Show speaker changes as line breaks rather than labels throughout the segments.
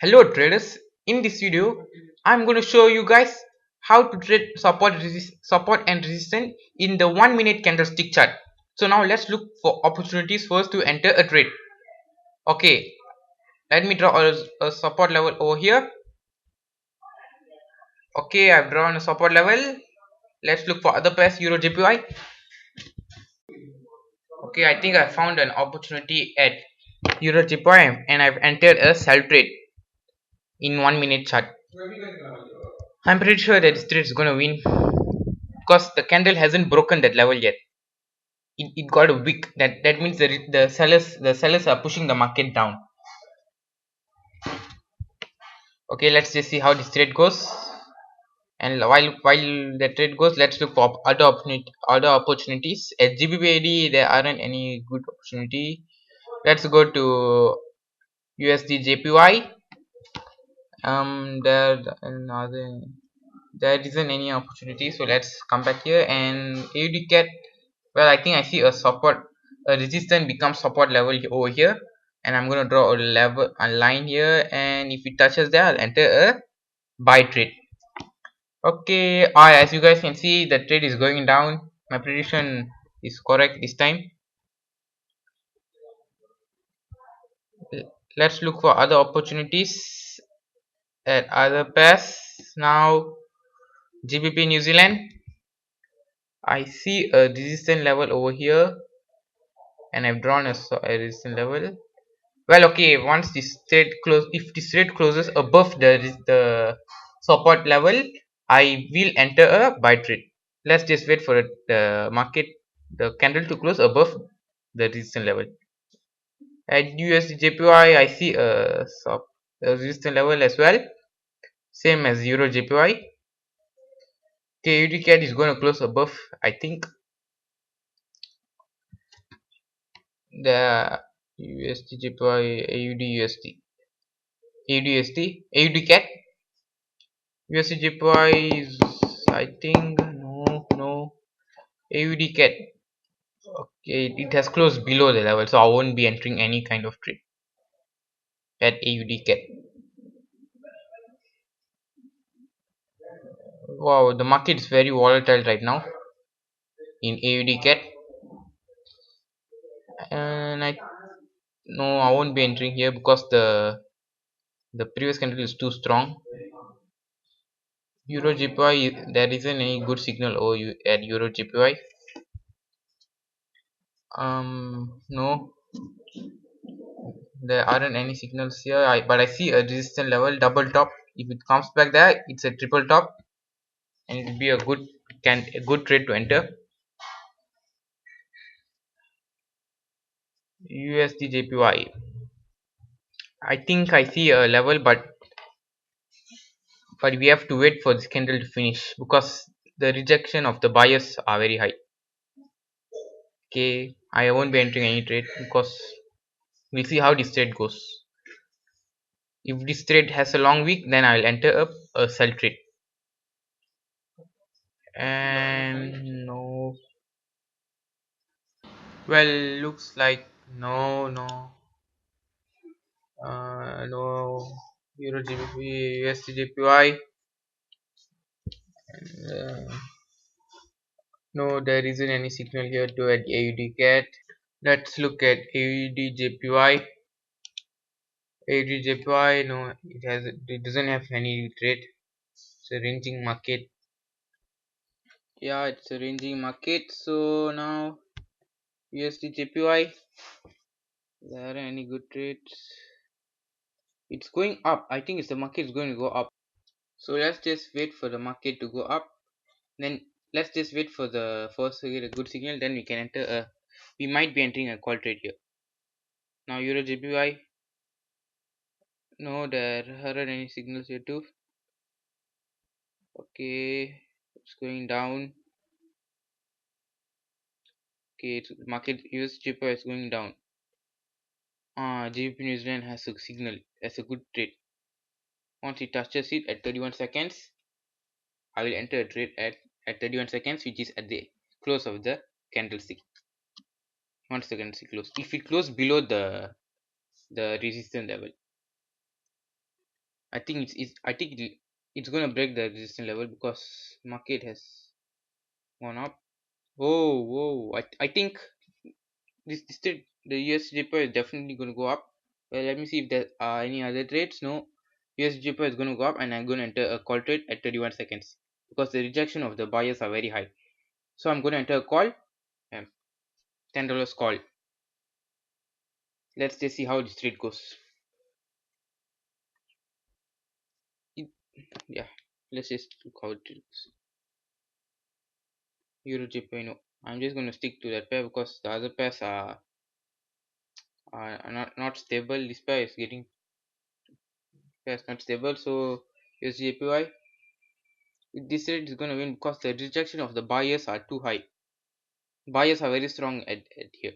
Hello traders, in this video I'm going to show you guys how to trade support and resistance in the 1 minute candlestick chart. So now let's look for opportunities first to enter a trade. Okay, let me draw a support level over here. Okay, I've drawn a support level. Let's look for other pairs Euro JPY. Okay, I think I found an opportunity at Euro JPY and I've entered a sell trade in 1 minute chart. I'm pretty sure that this trade is going to win because the candle hasn't broken that level yet. It got a wick. That means the sellers are pushing the market down. Okay, let's just see how this trade goes. And while the trade goes, let's look for other opportunities. At GBPAD there aren't any good opportunity. Let's go to USD JPY. There isn't any opportunity, so let's come back here. And AUD cat, well, I think I see a resistance becomes support level over here, and I'm gonna draw a line here, and if it touches there I'll enter a buy trade. Okay, as you guys can see, the trade is going down. My prediction is correct this time. Let's look for other opportunities at other pairs. Now GBP New Zealand, I see a resistance level over here, and I've drawn a resistance level. Well, okay, once this trade close, if this trade closes above the support level, I will enter a buy trade. Let's just wait for the market, the candle to close above the resistance level. At USD JPY, I see a resistance level as well, same as Euro JPY. Okay, UD cat is going to close above, I think, the USD JPY, AUD USD, AUD USD, AUD cat. USD JPY is, I think, no, AUD cat. Okay, it has closed below the level, so I won't be entering any kind of trade at AUD cat. Wow, the market is very volatile right now in AUD cat, and I won't be entering here because the previous candle is too strong. Euro JPY, there isn't any good signal at Euro JPY. No, there aren't any signals here. But I see a resistance level, double top. If it comes back there, it's a triple top, and it will be a good trade to enter. USD JPY, I think I see a level, but we have to wait for this candle to finish because the rejection of the buyers are very high. Okay, I won't be entering any trade because we'll see how this trade goes. If this trade has a long week, then I'll enter a sell trade. And no, well, looks like no Euro GBP, USD JPY. Uh, no, there isn't any signal here to at AUD cat. Let's look at AUD JPY. AUD JPY, no, it doesn't have any trade. It's a ranging market. Yeah, it's a ranging market. So now USD JPY, there are any good trades? It's going up. I think the market is going to go up. So let's just wait for the market to go up. Then let's just wait for the first to get a good signal. Then we can enter a. We might be entering a call trade here. Now Euro JPY. No, there aren't any signals here too. Okay, it's going down. Okay, it's market US JPY is going down. GBP New Zealand has a signal as a good trade. Once it touches it at 31 seconds, I will enter a trade at 31 seconds, which is at the close of the candlestick. Once the candlestick close, if it close below the resistance level. I think it's gonna break the resistance level because market has gone up. Whoa! I think the USD pair is definitely gonna go up. Well, let me see if there are any other trades. No, USD pair is gonna go up, and I'm gonna enter a call trade at 31 seconds because the rejection of the buyers are very high. So I'm gonna enter a call. $10 call. Let's just see how this trade goes. It, yeah, let's just look how it goes. Euro JPY. No, I'm just gonna stick to that pair because the other pairs are not stable. This pair is getting pairs not stable. So USD this trade is gonna win because the rejection of the buyers are too high. Buyers are very strong at here.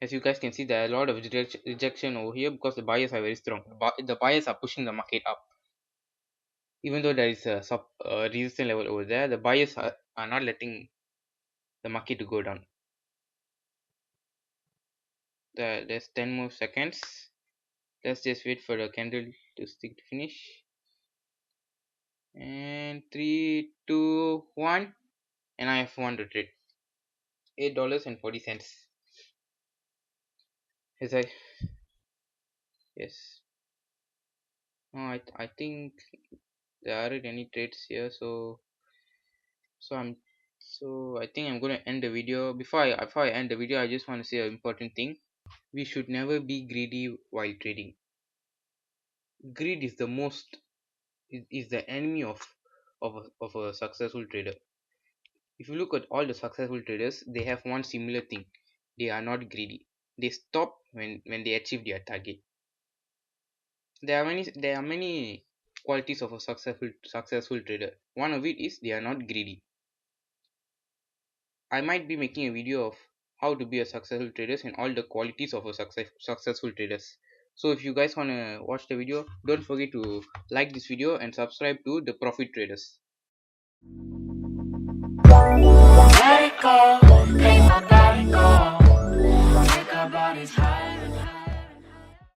As you guys can see, there are a lot of rejection over here because the buyers are very strong. The buyers are pushing the market up. Even though there is a resistance level over there, the buyers are not letting the market to go down. There's 10 more seconds. Let's just wait for the candle to stick to finish. And 3, 2, 1, and I have won the trade. $8.40. Yes, yes. No, I think there aren't any trades here, so I'm so I think I'm gonna end the video. Before I end the video, I just want to say an important thing. We should never be greedy while trading. Greed is the most is the enemy of a successful trader. If you look at all the successful traders, they have one similar thing. They are not greedy. They stop when they achieve their target. There are many qualities of a successful trader. One of it is they are not greedy. I might be making a video of how to be a successful trader and all the qualities of a successful traders. So if you guys want to watch the video, don't forget to like this video and subscribe to the Profit Traders.
Let it go.